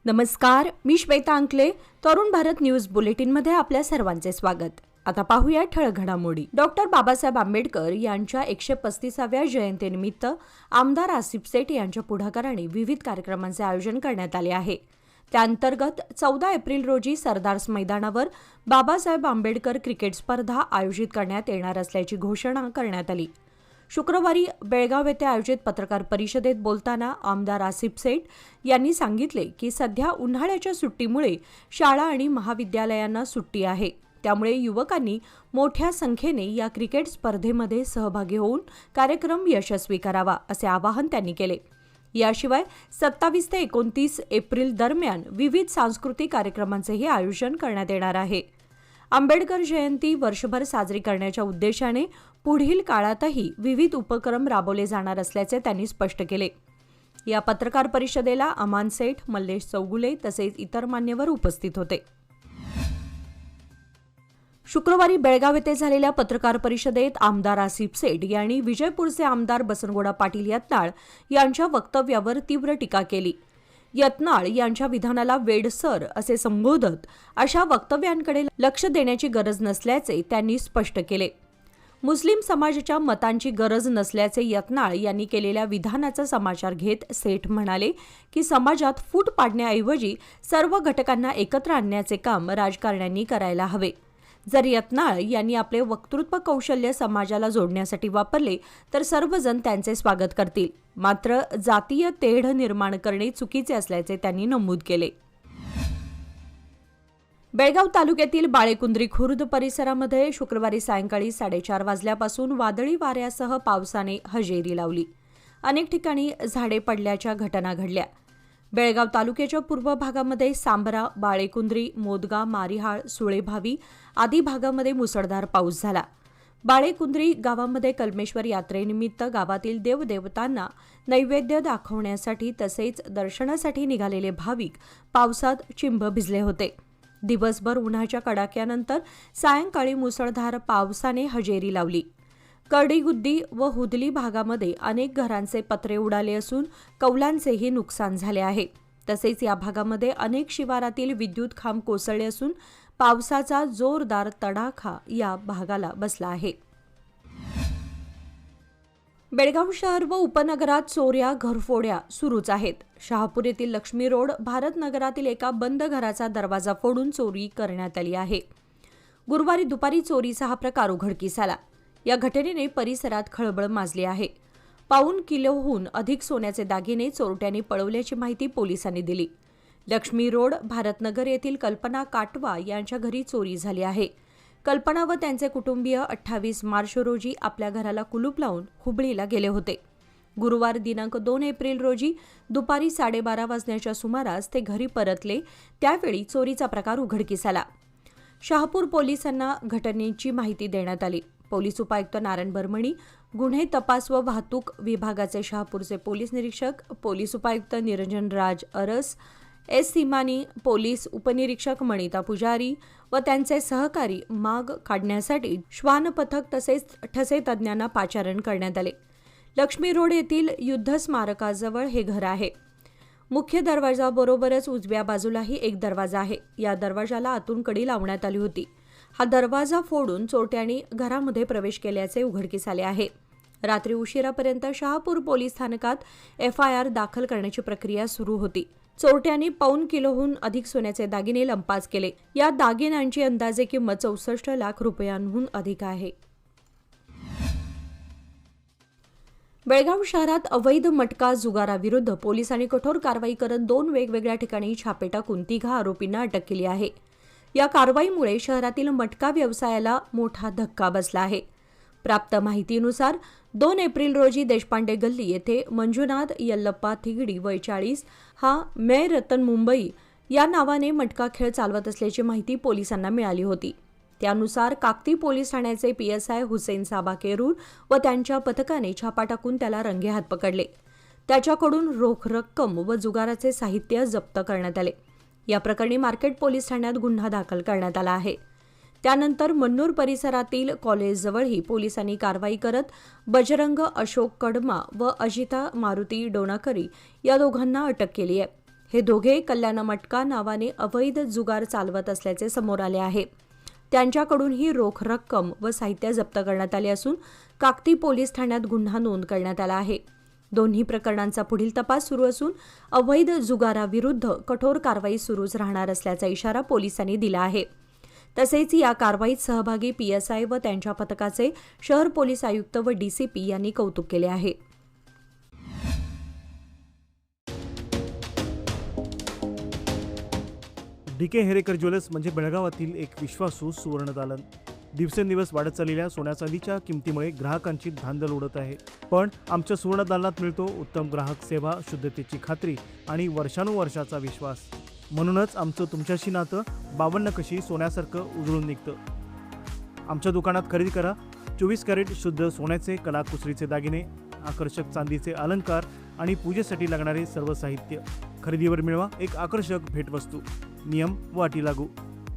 नमस्कार, मी श्वेता अंकले. तरुण भारत न्यूज बुलेटिनमध्ये आपल्या सर्वांचे स्वागत. आता पाहूया ठळक घडामोडी. डॉक्टर बाबासाहेब आंबेडकर यांच्या 135व्या जयंतीनिमित्त आमदार आसिफ सेठ यांच्या पुढाकाराने विविध कार्यक्रमांचे आयोजन करण्यात आले आहे. त्याअंतर्गत 14 एप्रिल रोजी सरदार्स मैदानावर बाबासाहेब आंबेडकर क्रिकेट स्पर्धा आयोजित करण्यात येणार असल्याची घोषणा करण्यात आली. शुक्रवारी बेळगाव येथे आयोजित पत्रकार परिषदेत बोलताना आमदार आसिफ सेठ यांनी सांगितले की सध्या उन्हाळ्याच्या सुट्टीमुळे शाळा आणि महाविद्यालयांना सुट्टी आहे. त्यामुळे युवकांनी मोठ्या संख्येने या क्रिकेट स्पर्धेमध्ये सहभागी होऊन कार्यक्रम यशस्वी करावा असे आवाहन त्यांनी केले. याशिवाय 27 ते 29 एप्रिल दरम्यान विविध सांस्कृतिक कार्यक्रमांचेही आयोजन करण्यात येणार आहे. आंबेडकर जयंती वर्षभर साजरी करण्याच्या उद्देशाने पुढील काळातही विविध उपक्रम राबवले जाणार असल्याचे त्यांनी स्पष्ट केले. या पत्रकार परिषदेला अमान सेठ, मल्लेश चौगुले तसेच इतर मान्यवर उपस्थित होते. शुक्रवारी बेळगाव येथे झालेल्या पत्रकार परिषदेत आमदार आसिफ सेठ यांनी विजयपूरचे आमदार बसनगौडा पाटील यत्नाळ यांच्या वक्तव्यावर तीव्र टीका केली. यत्नाळ यांच्या विधानाला वेडसर असे संबोधत अशा वक्तव्यांकडे लक्ष देण्याची गरज नसल्याचे त्यांनी स्पष्ट केले. मुस्लिम समाजाच्या मतांची गरज नसल्याचे यत्नाळ यांनी केलेल्या विधानाचा समाचार घेत सेठ म्हणाले की समाजात फूट पाडण्याऐवजी सर्व घटकांना एकत्र आणण्याचे काम राजकारण्यांनी करायला हवे. जर यत्नाळ यांनी आपले वक्तृत्व कौशल्य समाजाला जोडण्यासाठी वापरले तर सर्वजण त्यांचे स्वागत करतील. मात्र जातीय तेढ निर्माण करणे चुकीचे असल्याचे त्यांनी नमूद केले. बेळगाव तालुक्यातील बाळेकुंद्री खुर्द परिसरामध्ये शुक्रवारी सायंकाळी 4:30 वाजल्यापासून वादळी वाऱ्यासह पावसाने हजेरी लावली. अनेक ठिकाणी झाडे पडल्याच्या घटना घडल्या. बेळगाव तालुक्याच्या पूर्व भागामध्ये सांबरा, बाळेकुंद्री, मोदगा, मारिहाळ, सुळेभावी आदी भागामध्ये मुसळधार पाऊस झाला. बाळेकुंद्री गावामध्ये कलमेश्वर यात्रेनिमित्त गावातील देवदेवतांना नैवेद्य दाखवण्यासाठी तसेच दर्शनासाठी निघालेले भाविक पावसात चिंब भिजले होते. दिवसभर उन्हाच्या कडाक्यानंतर सायंकाळी मुसळधार पावसाने हजेरी लावली. कर्डीगुद्दी व हुदली भागामध्ये अनेक घरांचे पत्रे उडाले असून कौलांचेही नुकसान झाले आहे. तसेच या भागामध्ये अनेक शिवारातील विद्युत खांब कोसळले असून पावसाचा जोरदार तडाखा या भागाला बसला आहे. बेळगाव शहर व उपनगरात चोऱ्या, घरफोड्या सुरूच आहेत. शहापूर येथील लक्ष्मी रोड भारत नगरातील एका बंद घराचा दरवाजा फोडून चोरी करण्यात आली आहे. गुरुवारी दुपारी चोरीचा हा प्रकार उघडकीस आला. या घटनेने परिसरात खळबळ माजली आहे. पाऊण किलोहून अधिक सोन्याचे दागिने चोरट्यांनी पळवल्याची माहिती पोलिसांनी दिली. लक्ष्मी रोड भारतनगर येथील कल्पना काटवा यांच्या घरी चोरी झाली आहे. कल्पना व त्यांचे कुटुंबीय 28 मार्च रोजी आपल्या घराला कुलूप लावून हुबळीला गेले होते. गुरुवार दिनांक 2 एप्रिल रोजी दुपारी 12:30 वाजण्याच्या सुमारास ते घरी परतले. त्यावेळी चोरीचा प्रकार उघडकीस आला. शहापूर पोलिसांना घटनेची माहिती देण्यात आली. पोलीस उपायुक्त नारायण बर्मणी, गुन्हे तपास व वाहतूक विभागाचे शहापूरचे पोलीस निरीक्षक, पोलीस उपायुक्त निरंजन राज अरस, एस सीमानी, पोलीस उपनिरीक्षक मणिता पुजारी व त्यांचे सहकारी माग काढण्यासाठी श्वान पथक तसेच ठसे तज्ज्ञांना पाचारण करण्यात आले. लक्ष्मी रोड येथील युद्ध स्मारकाजवळ हे घर आहे. मुख्य दरवाजाबरोबरच उजव्या बाजूलाही एक दरवाजा आहे. या दरवाजाला आतून कडी लावण्यात आली होती. हा दरवाजा फोडून चोरट्यांनी घरामध्ये प्रवेश केल्याचे उघडकीस आले आहे. रात्री उशिरापर्यंत शहापूर पोलीस स्थानकात FIR दाखल करण्याची प्रक्रिया सुरू होती. चोरट्यांनी पाऊण किलोहून अधिक सोन्याचे दागिने लंपास केले. या दागिन्यांची अंदाजे किंमत 64 लाख रुपयांहून अधिक आहे. बेळगाव शहरात अवैध मटका जुगाराविरुद्ध पोलिसांनी कठोर कारवाई करत 2 वेगवेगळ्या ठिकाणी छापे टाकून 3 आरोपींना अटक केली आहे. या कारवाईमुळे शहरातील मटका व्यवसायाला मोठा धक्का बसला आहे. प्राप्त माहितीनुसार 2 एप्रिल रोजी देशपांडे गल्ली येथे मंजुनाथ यल्लप्पा थिगडी वय 40 हा मैं रतन मुंबई या नावाने मटका खेळ चालवत असल्याची माहिती पोलिसांना मिळाली होती. त्यानुसार काकती पोलीस ठाण्याचे PSI हुसेन साबा केरूर व त्यांच्या पथकाने छापा टाकून त्याला रंगेहात पकडले. त्याच्याकडून रोख रक्कम व जुगाराचे साहित्य जप्त करण्यात आले. या प्रकरणी मार्केट पोलीस ठाण्यात गुन्हा दाखल करण्यात आला आहे. त्यानंतर मन्नूर परिसरातील कॉलेजजवळही पोलिसांनी कारवाई करत बजरंग अशोक कडमा व अजिता मारुती डोनाकरी या दोघांना अटक केली आहे. हे दोघे कल्याण मटका नावाने अवैध जुगार चालवत असल्याचे समोर आले आहे. त्यांच्याकडून ही रोख रक्कम व साहित्य जप्त करण्यात आले असून काकती पोलीस ठाण्यात गुन्हा नोंद करण्यात आला आहे. दोन्ही प्रकरणांचा पुढील तपास सुरू असून अवैध जुगाराविरुद्ध कठोर कारवाई सुरूच राहणार असल्याचा इशारा पोलिसांनी दिला आहे. तसेच या कारवाईत सहभागी PSI व त्यांच्या पथकाचे शहर पोलीस आयुक्त व DCP यांनी कौतुक केले आहे. DK हेरेकर ज्वेलर्स म्हणजे बेळगावातील एक विश्वासू सुवर्णदालन. दिवसेंदिवस वाढत चाललेल्या सोन्या चांदीच्या किमतीमुळे ग्राहकांची धांदल उडत आहे. पण आमच्या सुवर्णदालनात मिळतो उत्तम ग्राहक सेवा, शुद्धतेची खात्री आणि वर्षानुवर्षाचा विश्वास. म्हणूनच आमचं तुमच्याशी नातं 52 कशी सोन्यासारखं उजळून निघतं. आमच्या दुकानात खरेदी करा 24 कॅरेट शुद्ध सोन्याचे कलाकुसरीचे दागिने, आकर्षक चांदीचे अलंकार आणि पूजेसाठी लागणारे सर्व साहित्य. खरेदीवर मिळवा एक आकर्षक भेटवस्तू. नियम व अटी लागू.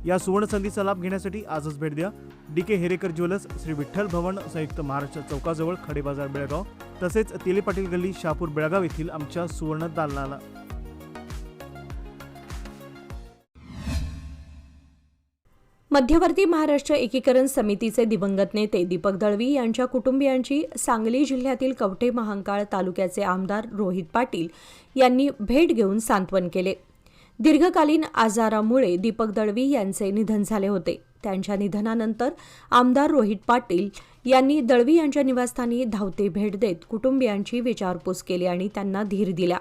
या सुवर्ण संधीचा लाभ घेण्यासाठी आजच भेट द्या. DK हेरेकर ज्वेलर्स, श्री विठ्ठल भवन, संयुक्त महाराष्ट्र चौकाजवळ, खडे बाजार, बेळगाव. तसेच तेले पाटील गल्ली, शहापूर, बेळगाव येथील आमच्या सुवर्ण दालनाला. मध्यवर्ती महाराष्ट्र एकीकरण समितीचे दिवंगत नेते दीपक दळवी यांच्या कुटुंबियांची सांगली जिल्ह्यातील कवठे महांकाळ तालुक्याचे आमदार रोहित पाटील यांनी भेट घेऊन सांत्वन केले. दीर्घकालीन आजारामुळे दीपक दळवी यांचे निधन झाले होते. त्यांच्या निधनानंतर आमदार रोहित पाटील यांनी दळवी यांच्या निवासस्थानी धावते भेट देत कुटुंबियांची विचारपूस केली आणि त्यांना धीर दिला.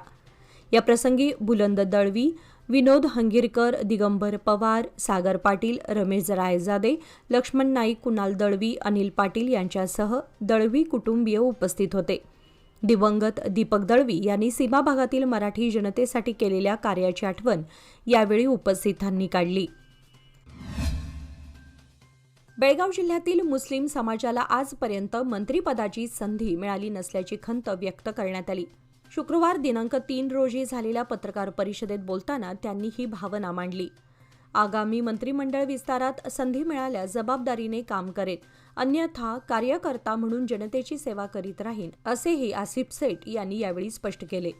या प्रसंगी बुलंद दळवी, विनोद हंगीरकर, दिगंबर पवार, सागर पाटील, रमेश रायजादे, लक्ष्मण नाईक, कुणाल दळवी, अनिल पाटील यांच्यासह दळवी कुटुंबीय उपस्थित होते. दिवंगत दीपक दळवी यांनी सीमा भागातील मराठी जनतेसाठी केलेल्या कार्याची आठवण यावेळी उपस्थितांनी काढली. बेळगाव जिल्ह्यातील मुस्लिम समाजाला आजपर्यंत मंत्रिपदाची संधी मिळाली नसल्याची खंत व्यक्त करण्यात आली. शुक्रवार दिनांक 3 रोजी झालेल्या पत्रकार परिषदेत बोलताना त्यांनी ही भावना मांडली. आगामी मंत्रिमंडळ विस्तारात संधी मिळाल्यास जबाबदारीने काम करेन, अन्यथा कार्यकर्ता म्हणून जनतेची सेवा करीत राहीन, असेही आसिफ सेठ यांनी यावेळी स्पष्ट केले.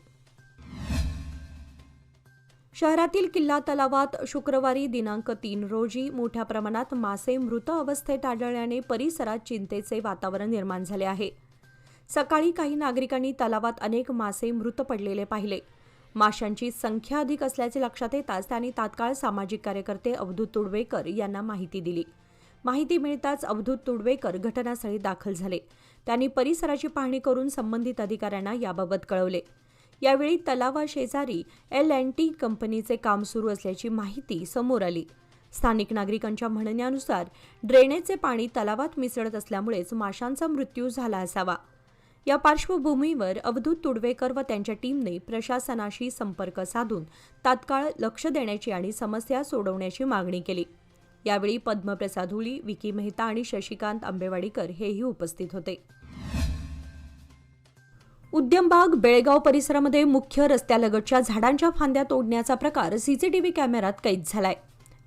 शहरातील किल्ला तलावात शुक्रवारी दिनांक 3 रोजी मोठ्या प्रमाणात मासे मृत अवस्थेत आढळल्याने परिसरात चिंतेचे वातावरण निर्माण झाले आहे. सकाळी काही नागरिकांनी तलावात अनेक मासे मृत पडलेले पाहिले. माशांची संख्या अधिक असल्याचे लक्षात येताच त्यांनी तात्काळ सामाजिक कार्यकर्ते अवधूत तुडवेकर यांना माहिती दिली. माहिती मिळताच अवधूत तुडवेकर घटनास्थळी दाखल झाले. त्यांनी परिसराची पाहणी करून संबंधित अधिकाऱ्यांना याबाबत कळवले. यावेळी तलावाशेजारी L&T कंपनीचे काम सुरू असल्याची माहिती समोर आली. स्थानिक नागरिकांच्या म्हणण्यानुसार ड्रेनेजचे पाणी तलावात मिसळत असल्यामुळेच माशांचा मृत्यू झाला असावा. या पार्श्वभूमीवर अवधूत तुडवेकर व त्यांच्या टीमने प्रशासनाशी संपर्क साधून तात्काळ लक्ष देण्याची आणि समस्या सोडवण्याची मागणी केली. यावेळी पद्मप्रसाद हुळी, विकी मेहता आणि शशिकांत आंबेवाडीकर हेही उपस्थित होते. उद्यमबाग बेळगाव परिसरामध्ये मुख्य रस्त्यालगतच्या झाडांच्या फांद्या तोडण्याचा प्रकार CCTV कॅमेऱ्यात कैद झालाय.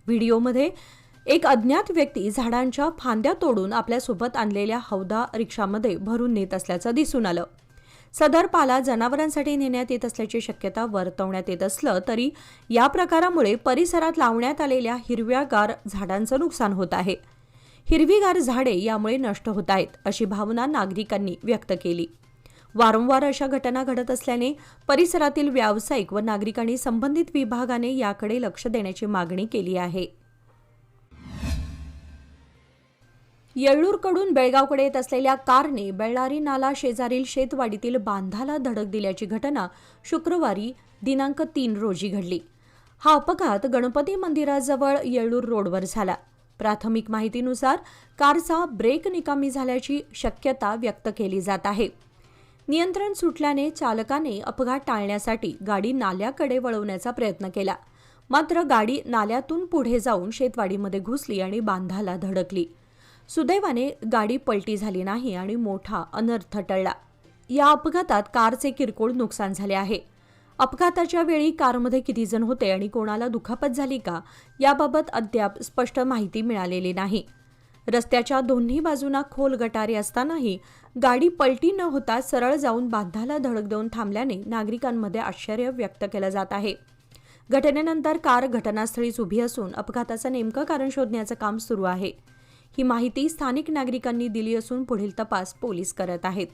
व्हिडिओमध्ये एक अज्ञात व्यक्ती झाडांच्या फांद्या तोडून आपल्यासोबत आणलेल्या हौदा रिक्षामध्ये भरून नेत असल्याचं दिसून आलं. सदर पाला जनावरांसाठी नेण्यात येत असल्याची शक्यता वर्तवण्यात येत असलं तरी या प्रकारामुळे परिसरात लावण्यात आलेल्या हिरव्यागार झाडांचं नुकसान होत आहे. हिरवीगार झाडे यामुळे नष्ट होत आहेत अशी भावना नागरिकांनी व्यक्त केली. वारंवार अशा घटना घडत असल्याने परिसरातील व्यावसायिक व नागरिकांनी संबंधित विभागाने याकडे लक्ष देण्याची मागणी केली आहे. येळ्ळूरकडून बेळगावकडे येत असलेल्या कारने बेळ्ळारी नाला शेजारील शेतवाडीतील बांधाला धडक दिल्याची घटना शुक्रवारी दिनांक 3 रोजी घडली. हा अपघात गणपती मंदिराजवळ येळ्ळूर रोडवर झाला. प्राथमिक माहितीनुसार कारचा ब्रेक निकामी झाल्याची शक्यता व्यक्त केली जात आहे. नियंत्रण सुटल्याने चालकाने अपघात टाळण्यासाठी गाडी नाल्याकडे वळवण्याचा प्रयत्न केला. मात्र गाडी नाल्यातून पुढे जाऊन शेतवाडीमध्ये घुसली आणि बांधाला धडकली. सुदैवाने गाडी पलटी झाली नाही आणि मोठा अनर्थ टळला. या अपघातात कारचे किरकोळ नुकसान झाले आहे. अपघाताच्या वेळी कारमध्ये किती जण होते आणि कोणाला दुखापत झाली का याबाबत अद्याप स्पष्ट माहिती मिळालेली नाही. रस्त्याच्या दोन्ही बाजूंना खोल गटारे असतानाही गाडी पलटी न होता सरळ जाऊन बांधाला धडक देऊन थांबल्याने नागरिकांमध्ये आश्चर्य व्यक्त केलं जात आहे. घटनेनंतर कार घटनास्थळीच उभी असून अपघाताचं नेमकं कारण शोधण्याचं काम सुरू आहे. ही माहिती स्थानिक नागरिकांनी दिली असून पुढील तपास पोलीस करत आहेत.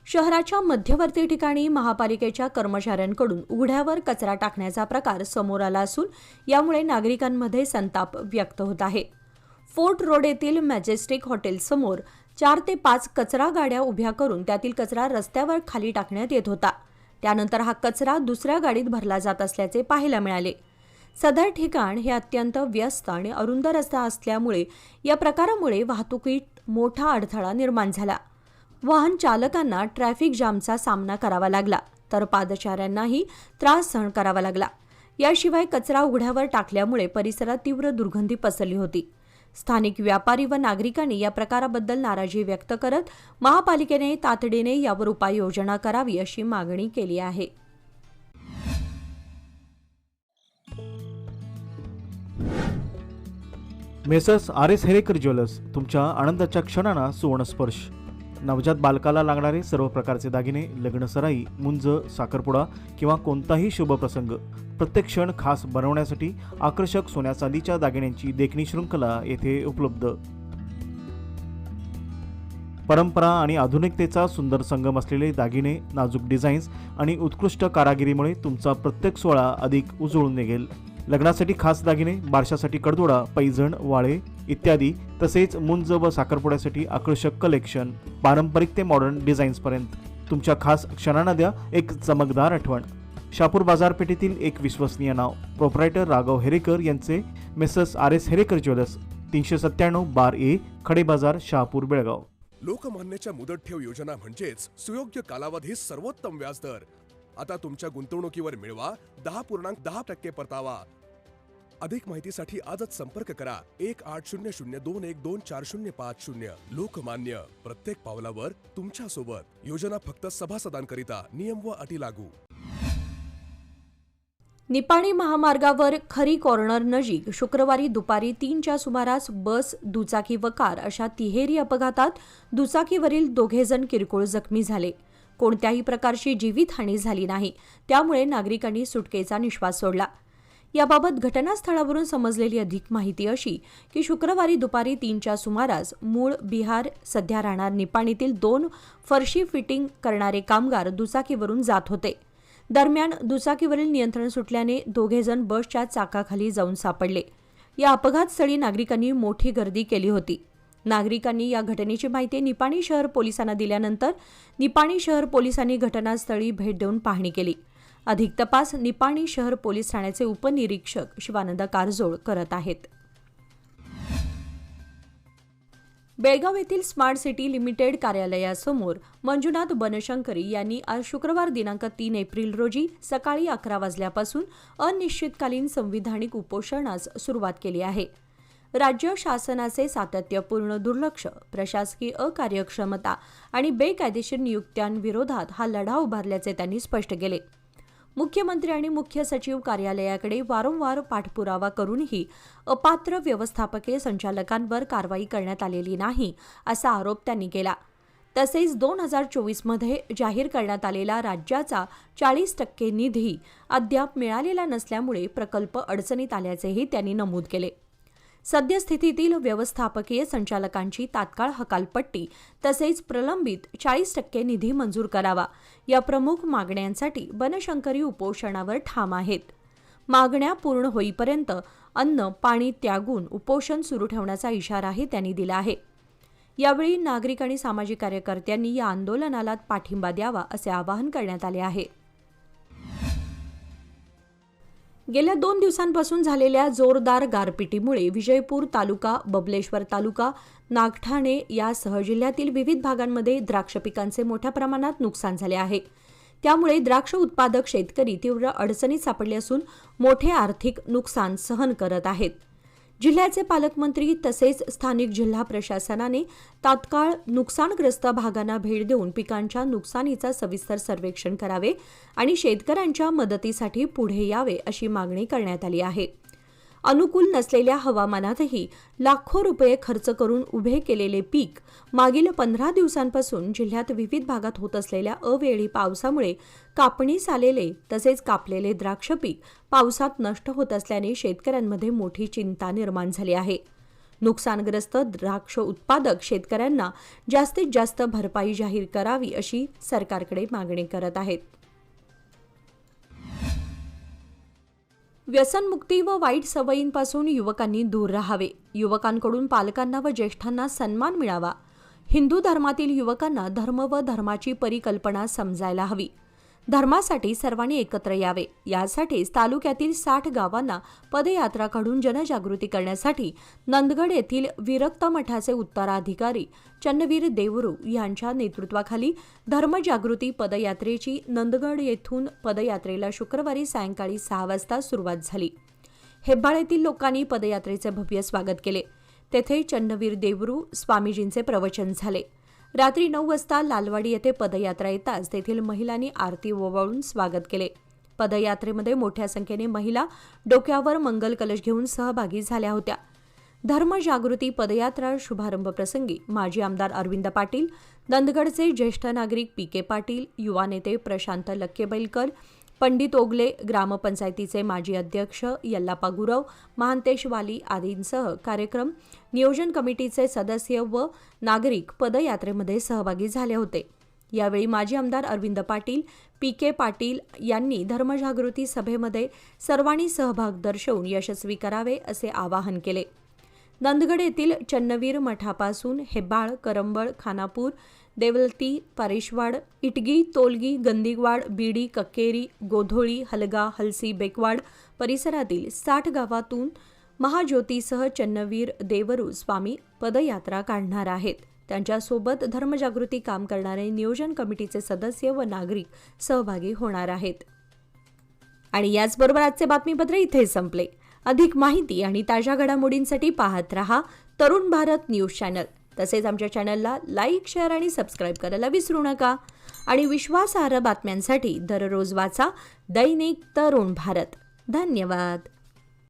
शहराच्या मध्यवर्ती ठिकाणी महापालिकेच्या कर्मचाऱ्यांकडून उघड्यावर कचरा टाकण्याचा प्रकार समोर आला असून यामुळे नागरिकांमध्ये संताप व्यक्त होत आहे. फोर्ट रोड येथील मॅजेस्टिक हॉटेलसमोर 4 ते 5 कचरा गाड्या उभ्या करून त्यातील कचरा रस्त्यावर खाली टाकण्यात येत होता. त्यानंतर हा कचरा दुसऱ्या गाडीत भरला जात असल्याचे पाहायला मिळाले. सदर ठिकाण हे अत्यंत व्यस्त आणि अरुंद रस्ता असल्यामुळे या प्रकारामुळे वाहतुकीत मोठा अडथळा निर्माण झाला. वाहन चालकांना ट्रॅफिक जामचा सामना करावा लागला तर पादचाऱ्यांनाही त्रास सहन करावा लागला. याशिवाय कचरा उघड्यावर टाकल्यामुळे परिसरात तीव्र दुर्गंधी पसरली होती. स्थानिक व्यापारी व नागरिकांनी या प्रकाराबद्दल नाराजी व्यक्त करत महापालिकेने तातडीने यावर उपाययोजना करावी अशी मागणी केली आहे. मेसर्स RS हेरेकर ज्वेलर्स, तुमच्या आनंदाच्या क्षणांना सुवर्णस्पर्श. नवजात बालकाला लागणारे सर्व प्रकारचे दागिने, लग्नसराई, मुंज, साखरपुडा किंवा कोणताही शुभप्रसंग प्रत्येक क्षण खास बनवण्यासाठी आकर्षक सोन्या चांदीच्या दागिन्यांची देखणी शृंखला येथे उपलब्ध. परंपरा आणि आधुनिकतेचा सुंदर संगम असलेले दागिने, नाजूक डिझाईन्स आणि उत्कृष्ट कारागिरीमुळे तुमचा प्रत्येक सोहळा अधिक उजळून निघेल. लग्नासाठी खास दागिने, बारशासाठी कडदोडा, पैजण, वाळे इत्यादी, तसेच मुंज व साखरपुड्यासाठी आकर्षक कलेक्शन, पारंपरिक ते मॉडर्न डिझाईन्सपर्यंत तुमच्या खास क्षणांना द्या एक चमकदार आठवण. शहापूर बाजारपेठेतील एक विश्वसनीय नाव, प्रोप्रायटर राघव हेरेकर यांचे मेसर्स RS हेरेकर ज्वेलर्स, 397 बार ए, खडे बाजार, शहापूर, बेळगाव. लोकमान्यच्या मुदत ठेव योजना म्हणजेच सुयोग्य कालावधी सर्वोत्तम व्याजदर. आता तुमच्या गुंतवणुकीवर मिळवा 10.10% परतावा. अधिक माहितीसाठी आजच संपर्क करा 1800212405. लोकमान्य, प्रत्येक पावलावर तुमच्या सोबत. योजना फक्त सभासदांकरिता. नियम व अटी लागू. निपाणी महामार्गावर खरी कॉर्नर नजीक शुक्रवारी दुपारी 3च्या सुमारास बस, दुचाकी व कार अशा तिहेरी अपघातात दुचाकीवरील 2 जण किरकोळ जखमी झाले. कोणत्याही प्रकारची जीवितहानी झाली नाही. त्यामुळे नागरिकांनी सुटकेचा निश्वास सोडला. याबाबत घटनास्थळावरून समजलेली अधिक माहिती अशी की शुक्रवारी दुपारी 3च्या सुमारास मूळ बिहार, सध्या राहणार निपाणीतील 2 फरशी फिटिंग करणारे कामगार दुचाकीवरून जात होते. दरम्यान दुचाकीवरील नियंत्रण सुटल्याने 2 जण बसच्या चाकाखाली जाऊन सापडले. या अपघातस्थळी नागरिकांनी मोठी गर्दी केली होती. नागरिकांनी या घटनेची माहिती निपाणी शहर पोलिसांना दिल्यानंतर निपाणी शहर पोलिसांनी घटनास्थळी भेट देऊन पाहणी केली. अधिक तपास निपाणी शहर पोलीस ठाण्याचे उपनिरीक्षक शिवानंद कारजोळ करत आहेत. बेळगाव येथील स्मार्ट सिटी लिमिटेड कार्यालयासमोर मंजुनाथ बनशंकरी यांनी आज शुक्रवार दिनांक 3 एप्रिल रोजी सकाळी 11 वाजल्यापासून अनिश्चितकालीन संविधानिक उपोषणास सुरुवात केली आहे. राज्य शासनाचे सातत्यपूर्ण दुर्लक्ष, प्रशासकीय अकार्यक्षमता आणि बेकायदेशीर नियुक्त्यांविरोधात हा लढा उभारल्याचे त्यांनी स्पष्ट केले. मुख्यमंत्री आणि मुख्य सचिव कार्यालयाकडे वारंवार पाठपुरावा करूनही अपात्र व्यवस्थापकीय संचालकांवर कारवाई करण्यात आलेली नाही असा आरोप त्यांनी केला. तसेच 2024 मध्ये जाहीर करण्यात आलेला राज्याचा 40% निधी अद्याप मिळालेला नसल्यामुळे प्रकल्प अडचणीत आल्याचेही त्यांनी नमूद केले. सद्यस्थितीतील व्यवस्थापकीय संचालकांची तात्काळ हकालपट्टी तसेच प्रलंबित 40% निधी मंजूर करावा या प्रमुख मागण्यांसाठी बनशंकरी उपोषणावर ठाम आहेत. मागण्या पूर्ण होईपर्यंत अन्न पाणी त्यागून उपोषण सुरू ठेवण्याचा इशाराही त्यांनी दिला आहे. यावेळी नागरिक आणि सामाजिक कार्यकर्त्यांनी या आंदोलनाला पाठिंबा द्यावा असे आवाहन करण्यात आले आहे. गेल्या 2 दिवसांपासून झालेल्या जोरदार गारपिटीमुळे विजयपूर तालुका, बबलेश्वर तालुका, नागठाणे यासह जिल्ह्यातील विविध भागांमध्ये द्राक्ष पिकांचे मोठ्या प्रमाणात नुकसान झाले आहे. त्यामुळे द्राक्ष उत्पादक शेतकरी तीव्र अडचणीत सापडले असून मोठे आर्थिक नुकसान सहन करत आहेत. जिल्ह्याचे पालकमंत्री तसेच स्थानिक जिल्हा प्रशासनाने तात्काळ नुकसानग्रस्त भागांना भेट देऊन पिकांच्या नुकसानीचा सविस्तर सर्वेक्षण करावे आणि शेतकऱ्यांच्या मदतीसाठी पुढे यावे अशी मागणी करण्यात आली आहे. अनुकूल नसलेल्या हवामानातही लाखो रुपये खर्च करून उभे केलेले पीक मागील 15 दिवसांपासून जिल्ह्यात विविध भागात होत असलेल्या अवेळी पावसामुळे कापणीस आलेले तसेच कापलेले द्राक्ष पीक पावसात नष्ट होत असल्याने शेतकऱ्यांमध्ये मोठी चिंता निर्माण झाली आहे. नुकसानग्रस्त द्राक्ष उत्पादक शेतकऱ्यांना जास्तीत जास्त भरपाई जाहीर करावी अशी सरकारकडे मागणी करत आहेत. व्यसनमुक्ती व वाईट सवयींपासून युवकांनी दूर राहावे. युवकांकडून पालकांना व ज्येष्ठांना सन्मान मिळावा. हिंदू धर्मातील युवकांना धर्म व धर्माची परिकल्पना समजायला हवी. धर्मासाठी सर्वांनी एकत्र यावे. यासाठीच तालुक्यातील 60 गावांना पदयात्रा काढून जनजागृती करण्यासाठी नंदगड येथील विरक्त मठाचे उत्तराधिकारी चन्नवीर देवरू यांच्या नेतृत्वाखाली धर्मजागृती पदयात्रेची नंदगड येथून पदयात्रेला शुक्रवारी सायंकाळी 6 वाजता सुरुवात झाली. हेब्बाळ येथील लोकांनी पदयात्रेचे भव्य स्वागत केले. तेथे चन्नवीर देवरू स्वामीजींचे प्रवचन झाले. रात्री 9 वाजता लालवाडी येथे पदयात्रा येताच तेथील महिलांनी आरती ओवाळून स्वागत केले. पदयात्रेमध्ये मोठ्या संख्येने महिला डोक्यावर मंगल कलश घेऊन सहभागी झाल्या होत्या. धर्मजागृती पदयात्रा शुभारंभ प्रसंगी माजी आमदार अरविंद पाटील, नंदगडचे ज्येष्ठ नागरिक पी.के. पाटील, युवा नेते प्रशांत लक्केबैलकर, पंडित ओगले, ग्रामपंचायतीचे माजी अध्यक्ष यल्लापा गुरव, महांतेश वाली आदींसह कार्यक्रम नियोजन कमिटीचे सदस्य व नागरिक पदयात्रेमध्ये सहभागी झाले होते. यावेळी माजी आमदार अरविंद पाटील, पी.के. पाटील यांनी धर्मजागृती सभेमध्ये सर्वांनी सहभाग दर्शवून यशस्वी करावे असे आवाहन केले. नंदगड येथील चन्नवीर मठापासून हेब्बाळ, करंबळ, खानापूर, देवलती, पारेशवाड, इटगी, तोलगी, गंदिगवाड, बीडी, कक्केरी, गोधोळी, हलगा, हलसी, बेकवाड परिसरातील 60 गावातून महाज्योतीसह चन्नवीर देवरू स्वामी पदयात्रा काढणार आहेत. त्यांच्यासोबत धर्मजागृती काम करणारे नियोजन कमिटीचे सदस्य व नागरिक सहभागी होणार आहेत. आणि याचबरोबर आजचे बातमीपत्र इथे संपले. अधिक माहिती आणि ताज्या घडामोडींसाठी पाहत रहा तरुण भारत न्यूज चॅनल. तसेच आमच्या चॅनलला लाईक, शेअर आणि सबस्क्राईब करायला विसरू नका. आणि विश्वासार्ह बातम्यांसाठी दररोज वाचा दैनिक तरुण भारत. धन्यवाद.